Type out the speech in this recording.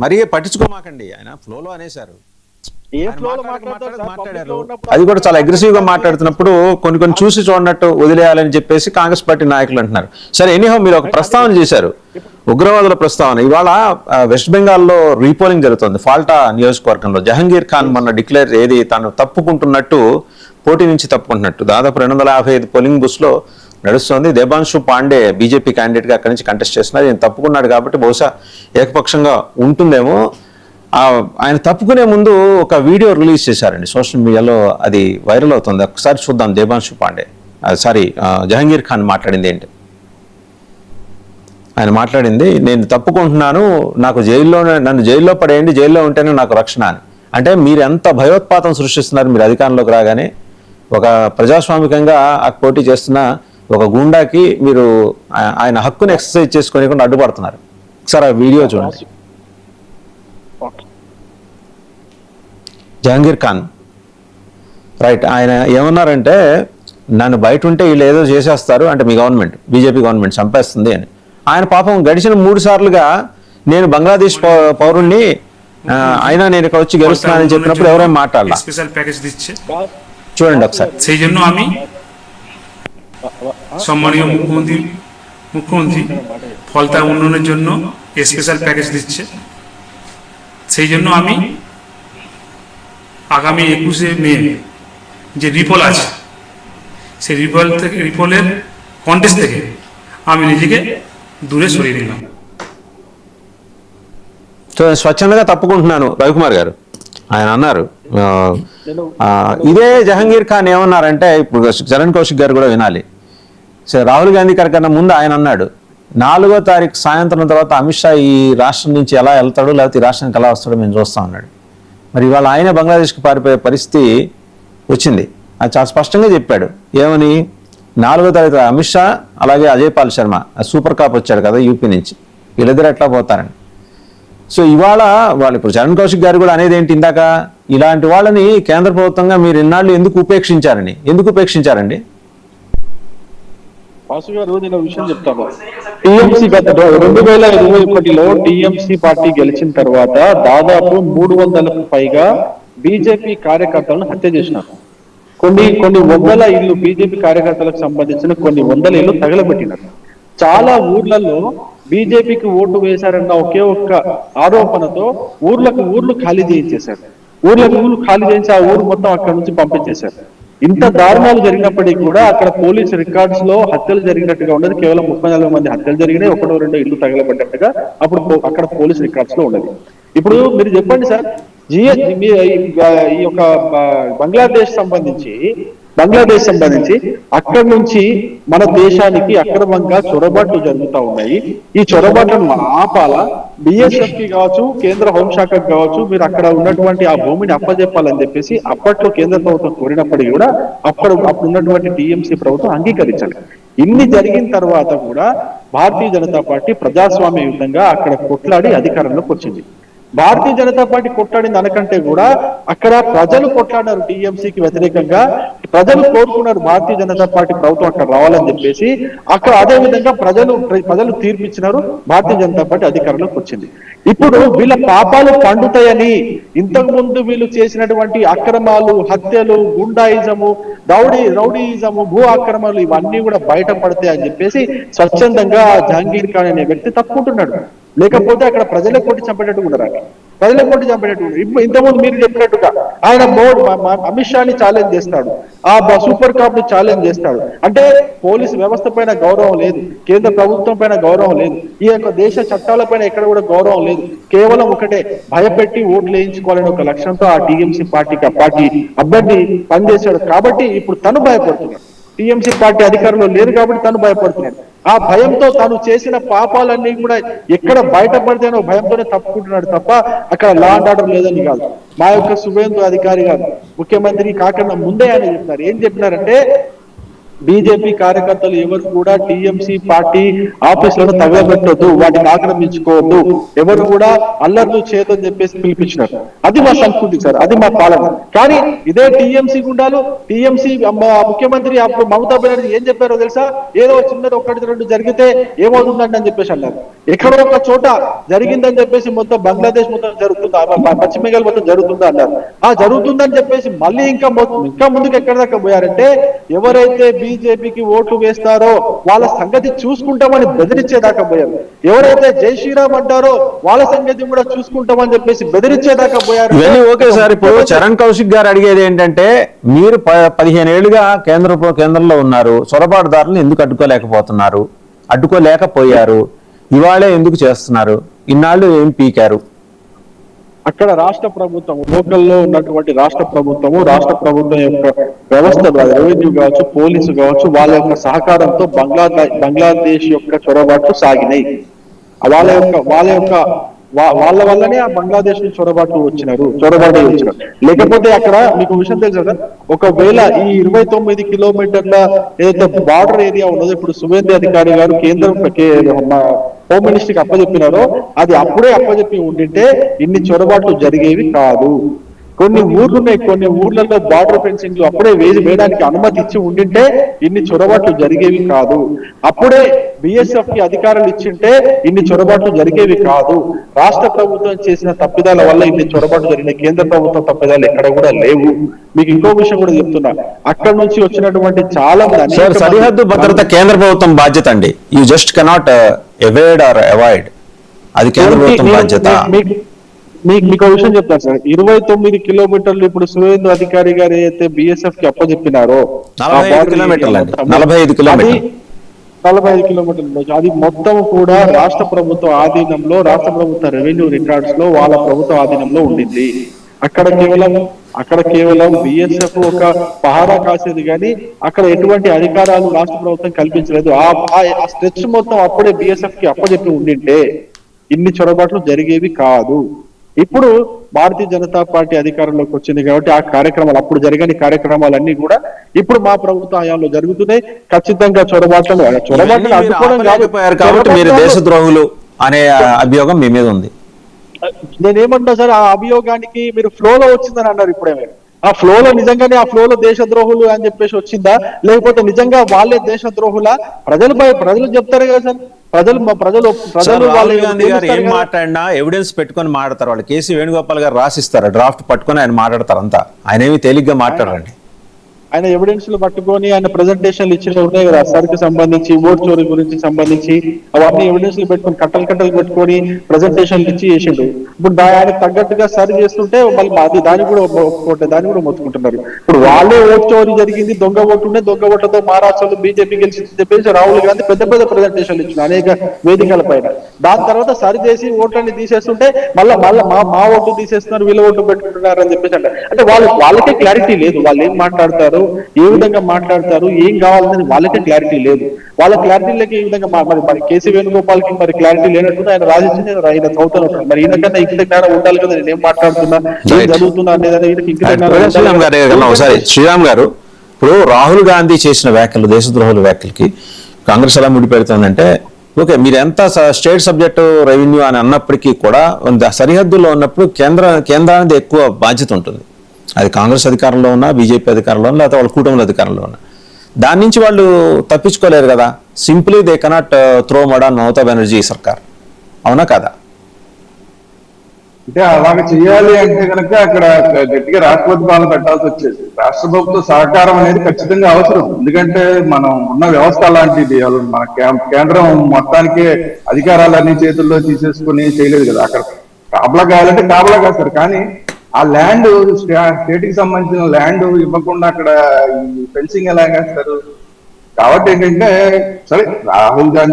మరి పట్టించుకోమాకండి, ఆయన ఫ్లోలో అనేశారు. మాట్లాడారు, అది కూడా చాలా అగ్రెసివ్ గా మాట్లాడుతున్నప్పుడు కొన్ని చూసి చూడనట్టు వదిలేయాలని చెప్పేసి కాంగ్రెస్ పార్టీ నాయకులు అంటున్నారు. సరే, ఎనీహౌ మీరు ఒక ప్రస్తావన చేశారు, ఉగ్రవాదుల ప్రస్తావన. ఇవాళ వెస్ట్ బెంగాల్లో రీపోలింగ్ జరుగుతుంది ఫాల్టా నియోజకవర్గంలో. జహంగీర్ ఖాన్ మొన్న డిక్లేర్ తాను తప్పుకుంటున్నట్టు, పోటీ నుంచి తప్పుకుంటున్నట్టు, దాదాపు 255 పోలింగ్ బూత్స్ లో నడుస్తోంది. దేబాన్షు పాండే బీజేపీ క్యాండిడేట్ గా అక్కడి నుంచి కంటెస్ట్ చేస్తున్నారు. ఆయన తప్పుకున్నాడు కాబట్టి బహుశా ఏకపక్షంగా ఉంటుందేమో. ఆయన తప్పుకునే ముందు ఒక వీడియో రిలీజ్ చేశారండి సోషల్ మీడియాలో, అది వైరల్ అవుతుంది. ఒకసారి చూద్దాం దేబాన్షు పాండే, జహంగీర్ ఖాన్ మాట్లాడింది ఏంటి. ఆయన మాట్లాడింది, నేను తప్పుకుంటున్నాను, నన్ను జైల్లో పడేయండి, జైల్లో ఉంటేనే నాకు రక్షణ అని. అంటే మీరు ఎంత భయోత్పాతం సృష్టిస్తున్నారు మీరు అధికారంలోకి రాగానే. ఒక ప్రజాస్వామికంగా పోటీ చేస్తున్న ఒక గూండాకి మీరు ఆయన హక్కును ఎక్సర్సైజ్ చేసుకోనికుండా అడ్డుపడుతున్నారు. ఒకసారి ఆ వీడియో చూడండి. జహంగీర్ ఖాన్ రైట్, ఆయన ఏమన్నారంటే, నన్ను బయట ఉంటే వీళ్ళు ఏదో చేసేస్తారు, అంటే మీ గవర్నమెంట్, బీజేపీ గవర్నమెంట్ చంపేస్తుంది అని. ఆయన పాపం గడిచిన 3 సార్లుగా నేను బంగ్లాదేశ్ పౌరుణ్ణి, అయినా నేను ఇక్కడ వచ్చి గెలుస్తున్నానని చెప్పినప్పుడు ఎవరైనా మాట్లాడాలి. చూడండి ఒకసారి. সেই জন্য আমি সম্মানীয় মুখ্যমন্ত্রী ফলতা উন্নয়নের জন্য স্পেশাল প্যাকেজ দিচ্ছে। সেই জন্য আমি আগামী 21শে মে যে রিপোল আছে সেই রিপোলের কন্টেস্ট থেকে আমি নিজেকে দূরে সরিয়ে দিলাম। స్వచ్ఛందంగా తప్పుకుంటున్నాను రవికుమార్ గారు ఆయన అన్నారు. ఇదే జహంగీర్ ఖాన్ ఏమన్నారంటే, ఇప్పుడు చరణ్ కౌశిక్ గారు కూడా వినాలి. రాహుల్ గాంధీ గారి కన్నా ముందు ఆయన అన్నాడు, 4వ తారీఖు సాయంత్రం తర్వాత అమిత్ షా ఈ రాష్ట్రం నుంచి ఎలా వెళ్తాడో, లేకపోతే ఈ రాష్ట్రానికి ఎలా వస్తాడో మేము చూస్తాం అన్నాడు. మరి ఇవాళ ఆయన బంగ్లాదేశ్కి పారిపోయే పరిస్థితి వచ్చింది. అది చాలా స్పష్టంగా చెప్పాడు. ఏమని, 4వ తారీఖు అమిత్ షా అలాగే అజయ్ పాల్ శర్మ సూపర్ కాప్ వచ్చాడు కదా యూపీ నుంచి, వీళ్ళిద్దరు ఎట్లా పోతారని. సో ఇవాళ వాళ్ళు ఇప్పుడు చరణ్ కౌశిక్ గారు కూడా అనేది ఏంటి, ఇందాక ఇలాంటి వాళ్ళని కేంద్ర ప్రభుత్వంగా మీరు ఇన్నాళ్ళు ఎందుకు ఉపేక్షించారండి? వాసు గారు, నేను విషయం చెప్తాను. టీఎంసీ గత 2021లో టీఎంసీ పార్టీ గెలిచిన తర్వాత దాదాపు 300లకు పైగా బీజేపీ కార్యకర్తలను హత్య చేసినారు. కొన్ని వందల ఇల్లు, బీజేపీ కార్యకర్తలకు సంబంధించిన కొన్ని వందల ఇల్లు తగలబెట్టినారు. చాలా ఊర్లలో బీజేపీకి ఓటు వేశారన్న ఒకే ఒక్క ఆరోపణతో ఊర్లు ఖాళీ చేయించేశారు. ఊర్లు ఖాళీ చేయించి ఆ ఊరు మొత్తం అక్కడ నుంచి పంపించేశారు. ఇంత దారుణాలు జరిగినప్పటికీ కూడా అక్కడ పోలీస్ రికార్డ్స్ లో హత్యలు జరిగినట్టుగా ఉండదు. కేవలం 34 మంది హత్యలు జరిగినాయి, 1-2 ఇల్లు తగలబడ్డట్టుగా అప్పుడు అక్కడ పోలీస్ రికార్డ్స్ లో ఉండదు. ఇప్పుడు మీరు చెప్పండి సార్, ఈ యొక్క బంగ్లాదేశ్ సంబంధించి అక్కడి నుంచి మన దేశానికి అక్రమంగా చొరబాట్లు జరుగుతూ ఉన్నాయి. ఈ చొరబాట్లను ఆపాలా, బిఎస్ఎఫ్ కి కావచ్చు, కేంద్ర హోంశాఖకు కావచ్చు, మీరు అక్కడ ఉన్నటువంటి ఆ భూమిని అప్పజెప్పాలని చెప్పేసి అప్పట్లో కేంద్ర ప్రభుత్వం కోరినప్పటికీ కూడా అప్పుడు ఉన్నటువంటి టీఎంసీ ప్రభుత్వం అంగీకరించాలి. ఇన్ని జరిగిన తర్వాత కూడా భారతీయ జనతా పార్టీ ప్రజాస్వామ్యయుతంగా అక్కడ కొట్లాడి అధికారంలోకి వచ్చింది. భారతీయ జనతా పార్టీ కొట్లాడింది అనకంటే కూడా అక్కడ ప్రజలు కొట్లాడారు. టీఎంసీకి వ్యతిరేకంగా ప్రజలు కోరుకున్నారు భారతీయ జనతా పార్టీ ప్రభుత్వం అక్కడ రావాలని చెప్పేసి. అక్కడ అదే విధంగా ప్రజలు తీర్పిచ్చినారు, భారతీయ జనతా పార్టీ అధికారంలోకి వచ్చింది. ఇప్పుడు వీళ్ళ పాపాలు పండుతాయని, ఇంతకు ముందు వీళ్ళు చేసినటువంటి అక్రమాలు, హత్యలు, గుండాయిజము, రౌడీయిజము, భూ ఆక్రమణలు ఇవన్నీ కూడా బయటపడతాయి అని చెప్పేసి స్వచ్ఛందంగా జహంగీర్ ఖాన్ అనే వ్యక్తి తప్పుకుంటున్నాడు. లేకపోతే అక్కడ ప్రజలే కొట్టి చంపేటట్టు ఉండరు. ఇంతకుముందు మీరు చెప్పినట్టుగా ఆయన అమిత్ షాని ఛాలెంజ్ చేస్తాడు, ఆ సూపర్ కాప్ ని ఛాలెంజ్ చేస్తాడు. అంటే పోలీసు వ్యవస్థ పైన గౌరవం లేదు, కేంద్ర ప్రభుత్వం పైన గౌరవం లేదు, ఈ యొక్క దేశ చట్టాల పైన ఎక్కడ కూడా గౌరవం లేదు. కేవలం ఒకటే, భయపెట్టి ఓట్లు వేయించుకోవాలని ఒక లక్ష్యంతో ఆ టీఎంసీ పార్టీ అభ్యర్థి పనిచేశాడు. కాబట్టి ఇప్పుడు తను భయపడుతున్నాడు. టీఎంసీ పార్టీ అధికారంలో లేదు కాబట్టి తను భయపడుతున్నాడు. ఆ భయంతో తను చేసిన పాపాలన్నీ కూడా ఎక్కడ బయటపడితేనో భయంతోనే తప్పుకుంటున్నాడు తప్ప అక్కడ లా అండ్ ఆర్డర్ లేదని కాదు. మా యొక్క శుభేందు అధికారి గారు ముఖ్యమంత్రికి కాకుండా ముందే ఆయన చెప్పినారు. ఏం చెప్పినారంటే, బీజేపీ కార్యకర్తలు ఎవరు కూడా టీఎంసీ పార్టీ ఆఫీసులను తగలబెట్టొద్దు, వాటిని ఆక్రమించుకోవద్దు, ఎవరు కూడా అల్లర్లు చేయదని చెప్పేసి పిలిపించినారు. అది మా సంస్కృతి సార్, అది మా పాలన. కానీ ఇదే టీఎంసీ గుండాలు, టీఎంసీ ముఖ్యమంత్రి అప్పుడు మమతా బెనర్జీ ఏం చెప్పారో తెలుసా? ఏదో చిన్నది ఒకటి రెండు జరిగితే ఏమవుతుందండి అని చెప్పేసి అన్నారు. ఎక్కడో ఒక చోట జరిగిందని చెప్పేసి మొత్తం బంగ్లాదేశ్ మొత్తం జరుగుతుందా, పశ్చిమ బెంగాల్ మొత్తం జరుగుతుందా అన్నారు. ఆ జరుగుతుందని చెప్పేసి మళ్ళీ ఇంకా ముందుకు ఎక్కడ దాకా పోయారంటే, ఎవరైతే బీజేపీకి ఓట్లు వేస్తారో వాళ్ళ సంగతి చూసుకుంటామని బెదిరించేదాకా పోయారు. ఎవరైతే జై శ్రీరామ్ అంటారో వాళ్ళ సంగతి కూడా చూసుకుంటామని చెప్పేసి బెదిరించేదాకా పోయారు. ఇవన్నీ ఓకే సార్. ఇప్పుడు చరణ్ కౌశిక్ గారు అడిగేది ఏంటంటే, మీరు 15 ఏళ్లుగా కేంద్రంలో ఉన్నారు, చొరబాటుదారులను ఎందుకు అడ్డుకోలేకపోతున్నారు, అడ్డుకోలేకపోయారు, ఇవాళే ఎందుకు చేస్తున్నారు, ఇన్నాళ్ళు ఏం పీకారు? అక్కడ రాష్ట్ర ప్రభుత్వం, లోకల్లో ఉన్నటువంటి రాష్ట్ర ప్రభుత్వం యొక్క వ్యవస్థలు, రెవెన్యూ కావచ్చు, పోలీసు కావచ్చు, వాళ్ళ యొక్క సహకారంతో బంగ్లాదేశ్ యొక్క చొరబాట్లు సాగినాయి. వాళ్ళ వల్లనే ఆ బంగ్లాదేశ్ నుంచి చొరబాటు వచ్చినారు. లేకపోతే అక్కడ మీకు విషయం తెలుసు కదా, ఒకవేళ ఈ 29 కిలోమీటర్ల ఏదైతే బార్డర్ ఏరియా ఉన్నదో, ఇప్పుడు సువేంద్ర అధికారి గారు కేంద్రం హోమ్ మినిస్టర్కి అప్పచెప్పినారో అది అప్పుడే అప్పచెప్పి ఉండింటే ఇన్ని చొరబాట్లు జరిగేవి కాదు. కొన్ని ఊర్లున్నాయి, కొన్ని ఊర్లలో బార్డర్ ఫెన్సింగ్ అప్పుడే వేయడానికి అనుమతి ఇచ్చి ఉండింటే ఇన్ని చొరబాట్లు జరిగేవి కాదు. అప్పుడే బిఎస్ఎఫ్ కి అధికారులు ఇచ్చింటే ఇన్ని చొరబాట్లు జరిగేవి కాదు. రాష్ట్ర ప్రభుత్వం చేసిన తప్పిదాల వల్ల ఇన్ని చొరబాట్లు జరిగిన, కేంద్ర ప్రభుత్వం తప్పిదాలు ఎక్కడ కూడా లేవు. మీకు ఇంకో విషయం కూడా చెప్తున్నా, అక్కడ నుంచి వచ్చినటువంటి చాలా సరిహద్దు భద్రత కేంద్ర ప్రభుత్వం బాధ్యత అండి. You just cannot evade or avoid, అది కేంద్ర ప్రభుత్వం బాధ్యత. మీకు విషయం చెప్తాను సార్, 29 కిలోమీటర్లు ఇప్పుడు సువేంద్ర అధికారి గారు ఏదైతే బిఎస్ఎఫ్ కి అప్పచెప్పినారో 45 కిలోమీటర్లు అది మొత్తం కూడా రాష్ట్ర ప్రభుత్వ ఆధీనంలో, రాష్ట్ర ప్రభుత్వ రెవెన్యూ రికార్డ్స్ లో వాళ్ళ ప్రభుత్వ ఆధీనంలో ఉండింది. అక్కడ కేవలం బిఎస్ఎఫ్ ఒక పహారా కాసేది కానీ అక్కడ ఎటువంటి అధికారాలు రాష్ట్ర ప్రభుత్వం కల్పించలేదు. ఆ స్ట్రెచ్ మొత్తం అప్పుడే బిఎస్ఎఫ్ కి అప్పచెప్పి ఉండింటే ఇన్ని చొరబాట్లు జరిగేవి కాదు. ఇప్పుడు భారతీయ జనతా పార్టీ అధికారంలోకి వచ్చింది కాబట్టి ఆ కార్యక్రమాలు, అప్పుడు జరిగిన కార్యక్రమాలన్నీ కూడా ఇప్పుడు మా ప్రభుత్వ హయాంలో జరుగుతున్నాయి. ఖచ్చితంగా చొరబాట్లను అడ్డుకోవడం కాబట్టి మీరు దేశద్రోహులు అనే అభియోగం మీ మీద ఉంది. నేనేమంటా సార్, ఆ అభియోగానికి మీరు ఫ్లోలో వచ్చిందని అన్నారు ఇప్పుడే. ఆ ఫ్లోలో నిజంగానే ఆ ఫ్లోలో దేశద్రోహులు అని చెప్పేసి వచ్చిందా, లేకపోతే నిజంగా వాళ్ళే దేశద్రోహులా? ప్రజలు చెప్తారు కదా సార్. రాహుల్ గాంధీ గారు ఏం మాట్లాడినా ఎవిడెన్స్ పెట్టుకొని మాట్లాడతారు. వాళ్ళు కేసీ వేణుగోపాల్ గారు రాసిస్తారు, డ్రాఫ్ట్ పట్టుకొని ఆయన మాట్లాడతారు. అంతా ఆయన ఏమి తేలిగ్గా మాట్లాడండి. ఆయన ఎవిడెన్స్లు పట్టుకొని ఆయన ప్రెజెంటేషన్లు ఇచ్చిన ఉన్నాయి కదా, సరికి సంబంధించి, ఓట్ చోరీ గురించి సంబంధించి అవన్నీ ఎవిడెన్స్లు పెట్టుకొని కట్టలు పెట్టుకొని ప్రెజెంటేషన్లు ఇచ్చి చేసిండు. ఇప్పుడు ఆయన తగ్గట్టుగా సరి చేస్తుంటే మళ్ళీ దాన్ని కూడా మొత్తుకుంటున్నారు. ఇప్పుడు వాళ్ళే ఓట్ చోరీ జరిగింది, దొంగ ఓట్లతో మహారాష్ట్రలో బీజేపీ గెలిచింది చెప్పేసి రాహుల్ గాంధీ పెద్ద ప్రెజెంటేషన్లు ఇచ్చిన అనేక వేదికల పైన. దాని తర్వాత సరి చేసి ఓట్లన్నీ తీసేస్తుంటే మళ్ళీ మా ఓట్లు తీసేస్తున్నారు, వీళ్ళ ఓట్లు పెట్టుకుంటున్నారు అని చెప్పేసి అంటే వాళ్ళకే క్లారిటీ లేదు. వాళ్ళు ఏం మాట్లాడతారు, ఏ విధంగా మాట్లాడతారు, ఏం కావాలని వాళ్ళకే క్లారిటీ లేదు. వాళ్ళ క్లారిటీలకి ఈ విధంగా మరి కేసీ వేణుగోపాల్ కి మరి క్లారిటీ లేనట్టు ఆయన రాసిచ్చింది, ఆయన చదువుతూ ఉంటాడు. మరి ఈయనకన్నా ఇంత జ్ఞానం ఉండాలి కదా, నేను ఏం మాట్లాడుతున్నా, ఏం చదువుతున్నా అనేది. ఒకసారి శ్రీరామ్ గారు, ఇప్పుడు రాహుల్ గాంధీ చేసిన వ్యాఖ్యలు, దేశద్రోహుల వ్యాఖ్యలకి కాంగ్రెస్ ఎలా ముడిపెడుతుందంటే, ఓకే మీరు ఎంత స్టేట్ సబ్జెక్టు రెవెన్యూ అని అన్నప్పటికీ కూడా సరిహద్దుల్లో ఉన్నప్పుడు కేంద్రానికి ఎక్కువ బాధ్యత ఉంటుంది. అది కాంగ్రెస్ అధికారంలో ఉన్నా, బీజేపీ అధికారంలో ఉన్నా, లేకపోతే వాళ్ళ కూటమి అధికారంలో ఉన్నా, దాని నుంచి వాళ్ళు తప్పించుకోలేరు కదా. Simply they cannot throw mud on Mamata Banerjee సర్కార్, అవునా కదా? అంటే అలాగ చేయాలి అంటే కనుక అక్కడ గట్టిగా రాష్ట్రపతి పాలన పెట్టాల్సి వచ్చేది. రాష్ట్ర ప్రభుత్వ సహకారం అనేది ఖచ్చితంగా అవసరం. ఎందుకంటే మనం ఉన్న వ్యవస్థ అలాంటిది. మన కేంద్రం మొత్తానికి అధికారాలన్నీ చేతుల్లో తీసేసుకుని చేయలేదు కదా. అక్కడ కాపలా కావాలంటే కాపలా కాస్తారు, కానీ ఆ ల్యాండ్ స్టేట్ కి సంబంధించిన ల్యాండ్ ఇవ్వకుండా అక్కడ ఫెన్సింగ్ ఎలా వేస్తారు? కాబట్టి ఏంటంటే సరే రాహుల్ గాంధీ